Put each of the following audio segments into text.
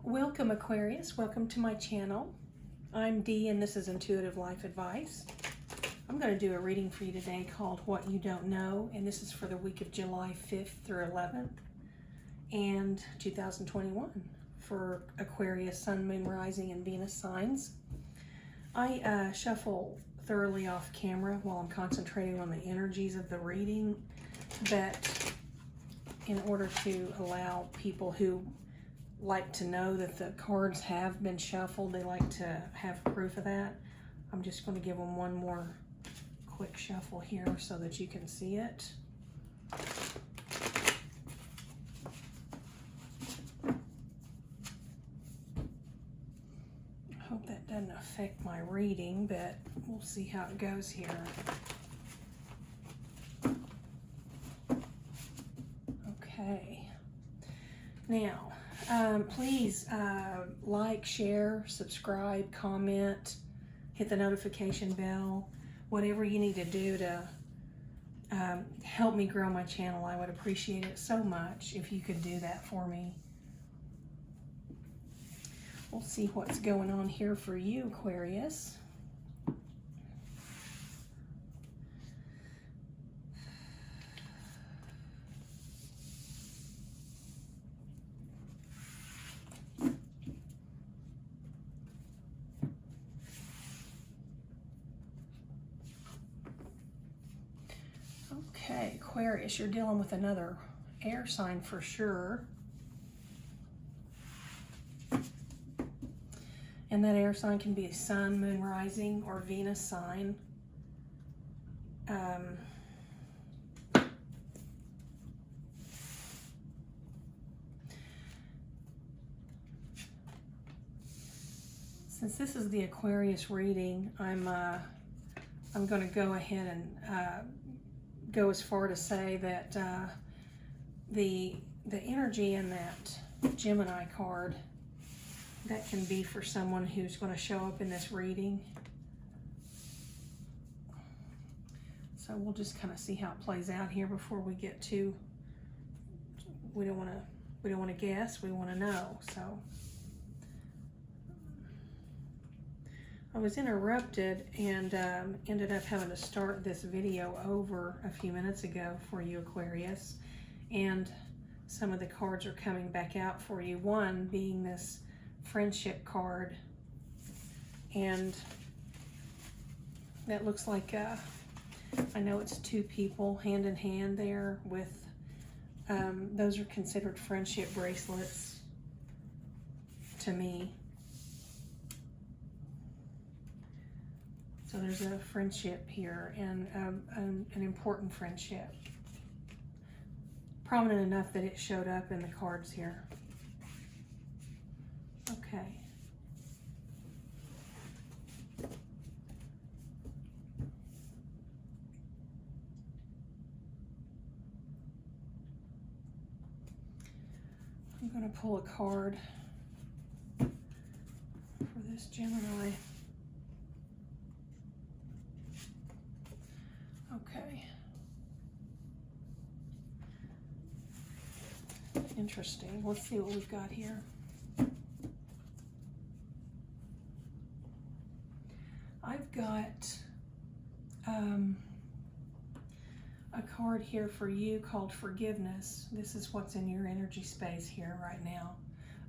Welcome Aquarius, welcome to my channel. I'm Dee and this is Intuitive Life Advice. I'm going to do a reading for you today called What You Don't Know, and this is for the week of July 5th through 11th and 2021 for Aquarius, Sun, Moon, Rising, and Venus signs. I shuffle thoroughly off camera while I'm concentrating on the energies of the reading, but in order to allow people who like to know that the cards have been shuffled, they like to have proof of that, I'm just going to give them one more quick shuffle here so that you can see it. I hope that doesn't affect my reading, but we'll see how it goes here. Okay, now please like, share, subscribe, comment, hit the notification bell, whatever you need to do to help me grow my channel. I would appreciate it so much if you could do that for me. We'll see what's going on here for you, Aquarius. Okay, Aquarius, you're dealing with another air sign for sure. And that air sign can be a Sun, Moon, Rising, or Venus sign. Since this is the Aquarius reading, I'm going to go ahead and go as far to say that the energy in that Gemini card, that can be for someone who's going to show up in this reading. So we'll just kind of see how it plays out here before we get to, we don't want to guess, we want to know. So I was interrupted and ended up having to start this video over a few minutes ago for you, Aquarius, and some of the cards are coming back out for you. One being this friendship card, and that looks like I know it's two people hand in hand there with those are considered friendship bracelets to me. So there's a friendship here, and an important friendship, prominent enough that it showed up in the cards here. Okay. I'm going to pull a card for this Gemini. Okay. Interesting. Let's see what we've got here. I've got a card here for you called Forgiveness. This is what's in your energy space here right now,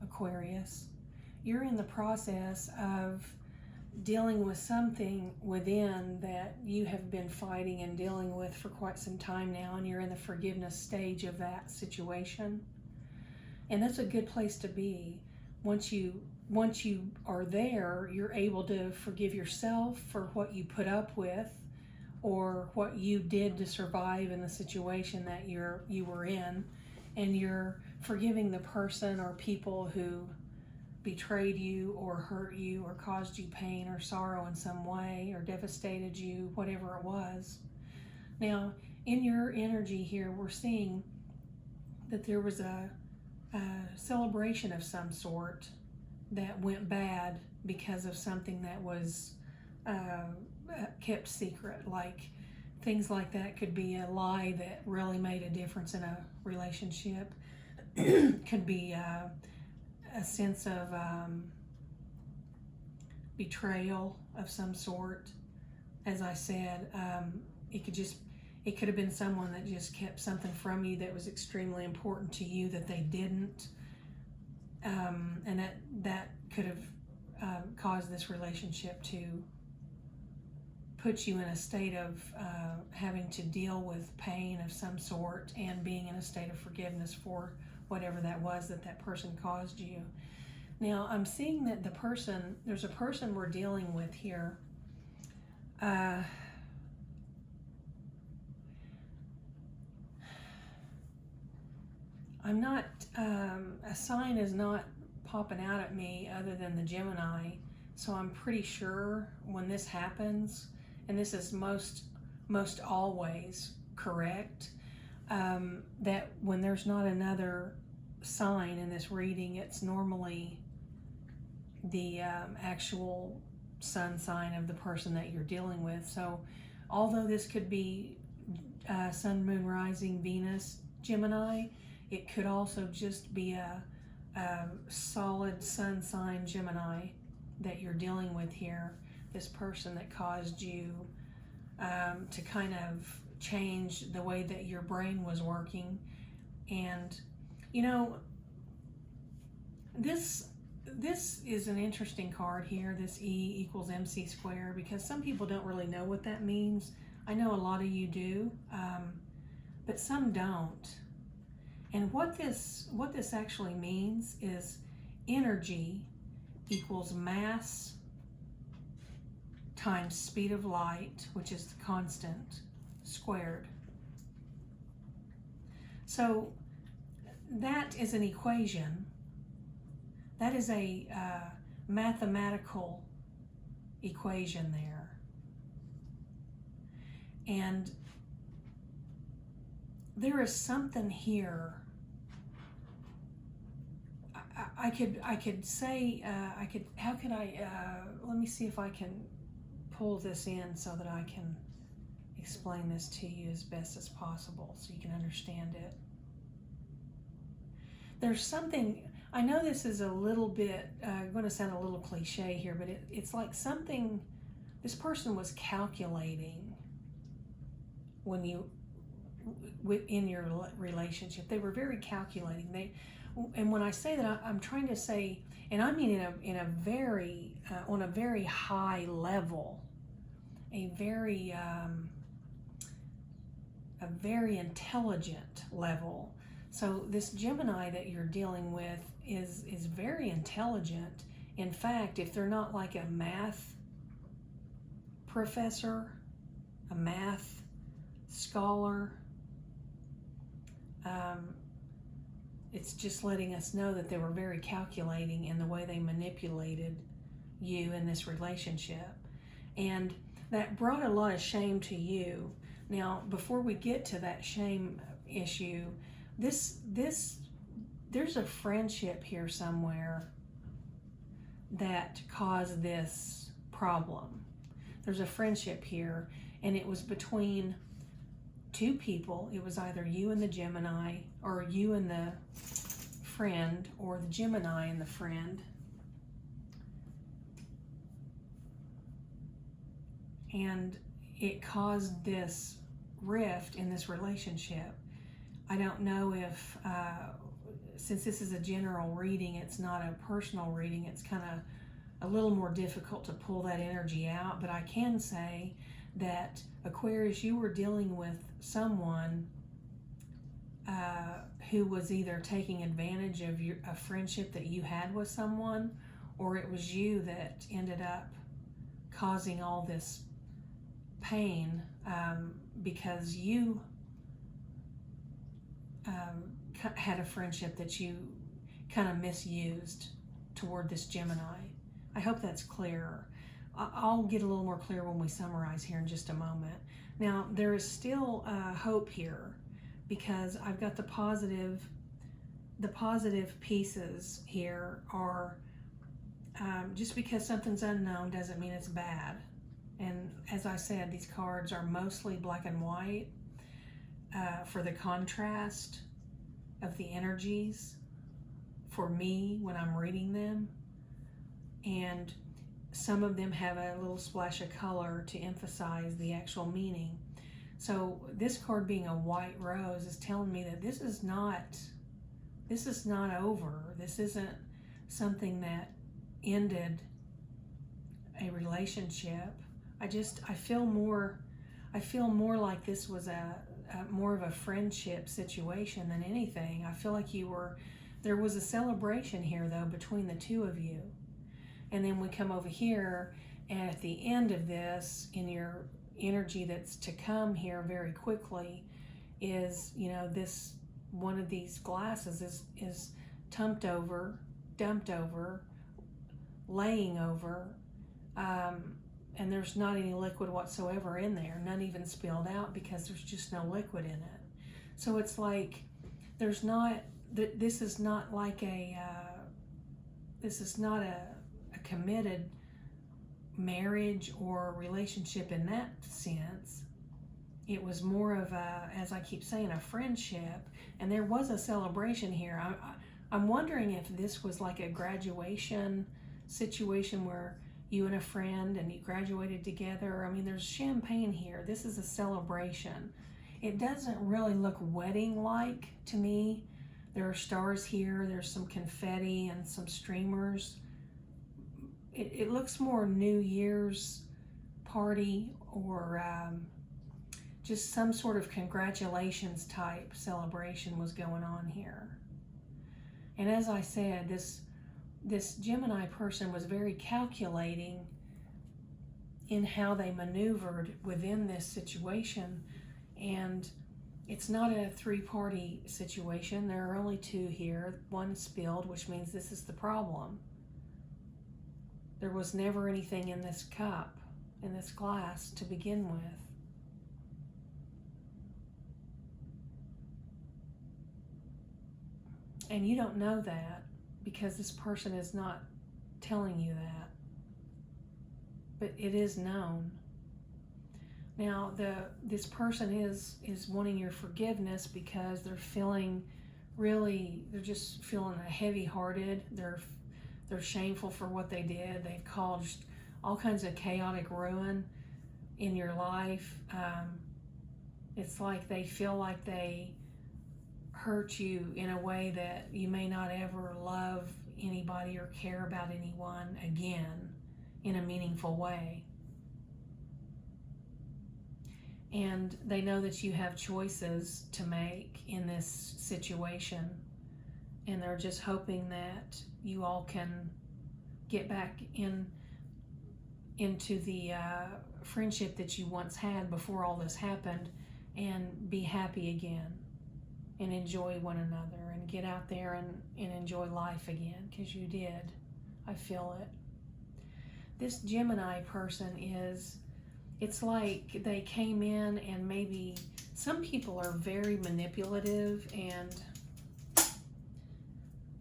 Aquarius. You're in the process of dealing with something within that you have been fighting and dealing with for quite some time now, and you're in the forgiveness stage of that situation. And that's a good place to be. Once you are there, you're able to forgive yourself for what you put up with or what you did to survive in the situation that you were in, and you're forgiving the person or people who betrayed you or hurt you or caused you pain or sorrow in some way or devastated you, whatever it was. Now, in your energy here, we're seeing that there was a celebration of some sort that went bad because of something that was kept secret. Like things like that could be a lie that really made a difference in a relationship. Could be a sense of betrayal of some sort. As I said, it could have been someone that just kept something from you that was extremely important to you that they didn't, and that could have caused this relationship to put you in a state of having to deal with pain of some sort and being in a state of forgiveness for whatever that was that person caused you. Now, I'm seeing that there's a person we're dealing with here. I'm not, a sign is not popping out at me other than the Gemini, so I'm pretty sure when this happens, and this is most always correct, that when there's not another sign in this reading, it's normally the actual sun sign of the person that you're dealing with. So although this could be sun, moon, rising, Venus, Gemini, it could also just be a solid sun sign Gemini that you're dealing with here. This person that caused you to kind of change the way that your brain was working. And you know, this is an interesting card here, this E equals MC squared, because some people don't really know what that means. I know a lot of you do, but some don't. And what this actually means is energy equals mass times speed of light, which is the constant, squared. So that is an equation. That is a mathematical equation there. And there is something here. I could say, let me see if I can pull this in so that I can explain this to you as best as possible so you can understand it. There's something, I know this is a little bit, going to sound a little cliche here, but it's like something, this person was calculating when in your relationship. They were very calculating. And when I say that, I'm trying to say, and I mean in a very, on a very high level, a very intelligent level. So this Gemini that you're dealing with is very intelligent. In fact, if they're not like a math professor, a math scholar, it's just letting us know that they were very calculating in the way they manipulated you in this relationship. And that brought a lot of shame to you. Now, before we get to that shame issue, there's a friendship here somewhere that caused this problem. There's a friendship here, and it was between two people. It was either you and the Gemini, or you and the friend, or the Gemini and the friend. And it caused this rift in this relationship. I don't know if, since this is a general reading, it's not a personal reading, it's kind of a little more difficult to pull that energy out, but I can say that, Aquarius, you were dealing with someone who was either taking advantage of a friendship that you had with someone, or it was you that ended up causing all this pain because you had a friendship that you kind of misused toward this Gemini. I hope that's clearer. I'll get a little more clear when we summarize here in just a moment. Now, there is still hope here, because I've got the positive pieces here are, just because something's unknown doesn't mean it's bad. And as I said, these cards are mostly black and white for the contrast of the energies for me when I'm reading them, and some of them have a little splash of color to emphasize the actual meaning. So this card being a white rose is telling me that this is not over. This isn't something that ended a relationship. I feel more like this was a more of a friendship situation than anything. I feel like there was a celebration here though between the two of you. And then we come over here, and at the end of this, in your energy that's to come here very quickly, is, you know, this one of these glasses is dumped over, laying over, and there's not any liquid whatsoever in there, none even spilled out because there's just no liquid in it. So it's like this is not like this is not a committed marriage or relationship in that sense. It was more of a, as I keep saying, a friendship, and there was a celebration here. I'm wondering if this was like a graduation situation where you and a friend and you graduated together. I mean, there's champagne here. This is a celebration. It doesn't really look wedding-like to me. There are stars here. There's some confetti and some streamers. It looks more New Year's party or just some sort of congratulations type celebration was going on here. And as I said, this Gemini person was very calculating in how they maneuvered within this situation. And it's not a three-party situation. There are only two here. One spilled, which means this is the problem. There was never anything in this cup, in this glass to begin with. And you don't know that because this person is not telling you that. But it is known. Now, this person is wanting your forgiveness because they're feeling they're just feeling heavy-hearted. They're shameful for what they did. They've caused all kinds of chaotic ruin in your life. It's like they feel like they hurt you in a way that you may not ever love anybody or care about anyone again in a meaningful way. And they know that you have choices to make in this situation, and they're just hoping that you all can get back into the friendship that you once had before all this happened, and be happy again and enjoy one another and get out there and enjoy life again, because you did. I feel it. This Gemini person it's like they came in, and maybe some people are very manipulative, and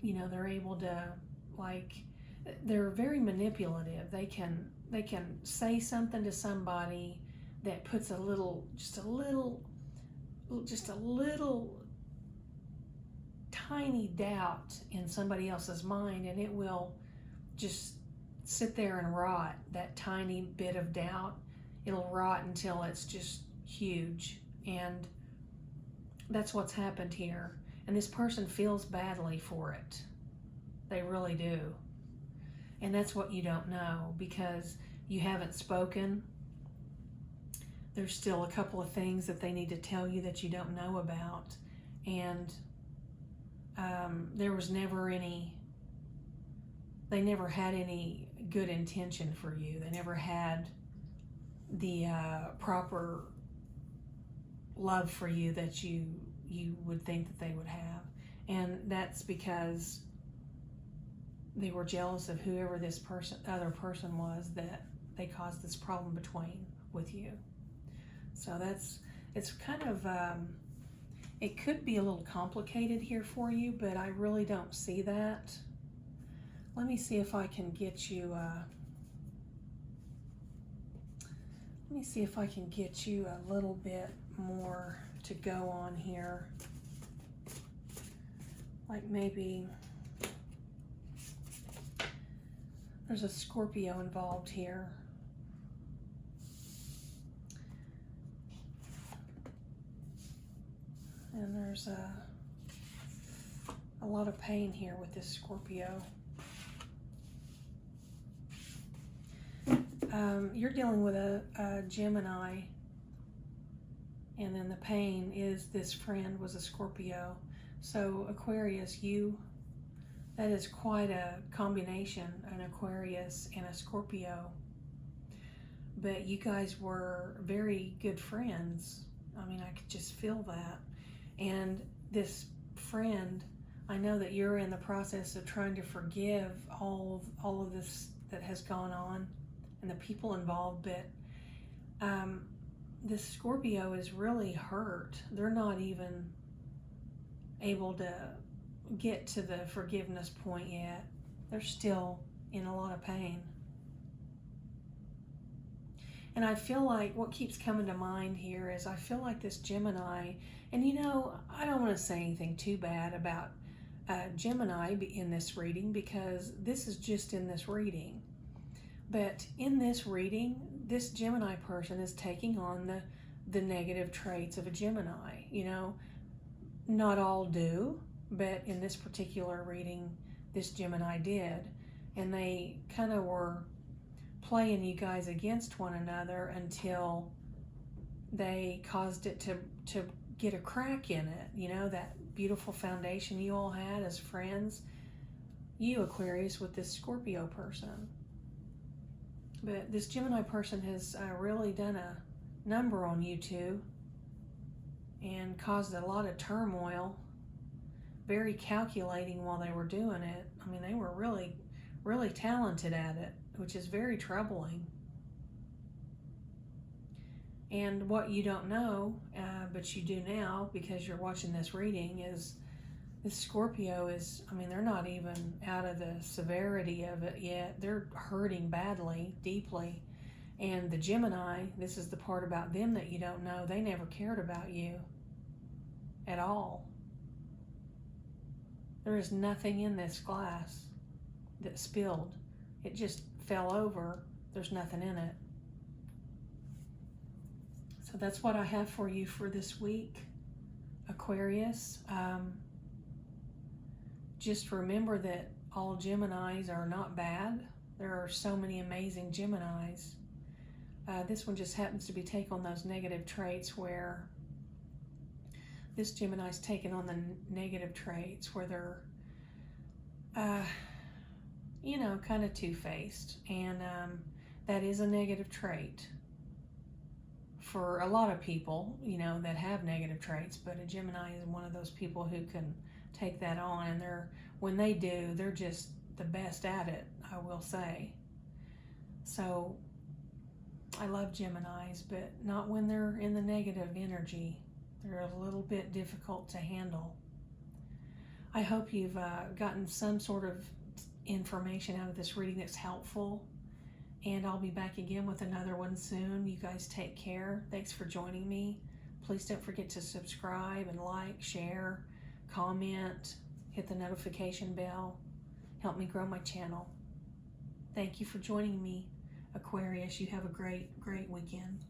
you know, they're able to, like, they're very manipulative. They can say something to somebody that puts just a little tiny doubt in somebody else's mind, and it will just sit there and rot. That tiny bit of doubt, it'll rot until it's just huge. And that's what's happened here. And this person feels badly for it. They really do. And that's what you don't know, because you haven't spoken. There's still a couple of things that they need to tell you that you don't know about. And there was never they never had any good intention for you. They never had the proper love for you that you would think that they would have. And that's because they were jealous of whoever this other person was that they caused this problem with you. So it's kind of, it could be a little complicated here for you, but I really don't see that. Let me see if I can get you, a little bit more to go on here. Like maybe There's a Scorpio involved here. And there's a lot of pain here with this Scorpio. You're dealing with a Gemini, and then the pain is this friend was a Scorpio. So Aquarius, that is quite a combination, an Aquarius and a Scorpio. But you guys were very good friends. I mean, I could just feel that. And this friend, I know that you're in the process of trying to forgive all of this that has gone on and the people involved, but this Scorpio is really hurt. They're not even able to get to the forgiveness point yet. They're still in a lot of pain. And I feel like what keeps coming to mind here is I feel like this Gemini, and you know, I don't want to say anything too bad about Gemini in this reading, because this is just in this reading. But in this reading, this Gemini person is taking on the negative traits of a Gemini. You know, not all do, but in this particular reading, this Gemini did. And they kind of were playing you guys against one another until they caused it to get a crack in it. You know, that beautiful foundation you all had as friends, you Aquarius with this Scorpio person. But this Gemini person has really done a number on you two and caused a lot of turmoil, very calculating while they were doing it. I mean, they were really, really talented at it, which is very troubling. And what you don't know, but you do now because you're watching this reading, is this Scorpio is, I mean, they're not even out of the severity of it yet. They're hurting badly, deeply. And the Gemini, this is the part about them that you don't know, they never cared about you at all. There is nothing in this glass that spilled. It just fell over. There's nothing in it. So that's what I have for you for this week, Aquarius. Just remember that all Geminis are not bad. There are so many amazing Geminis. This one just happens to be taking on those negative traits, where this Gemini's taking on the negative traits where they're, you know, kind of two-faced. And that is a negative trait for a lot of people, you know, that have negative traits. But a Gemini is one of those people who can take that on, and when they do, they're just the best at it, I will say. So I love Geminis, but not when they're in the negative energy. They're a little bit difficult to handle. I hope you've gotten some sort of information out of this reading that's helpful, and I'll be back again with another one soon. You guys take care. Thanks for joining me. Please don't forget to subscribe and like, share, comment, hit the notification bell. Help me grow my channel. Thank you for joining me, Aquarius. You have a great, great weekend.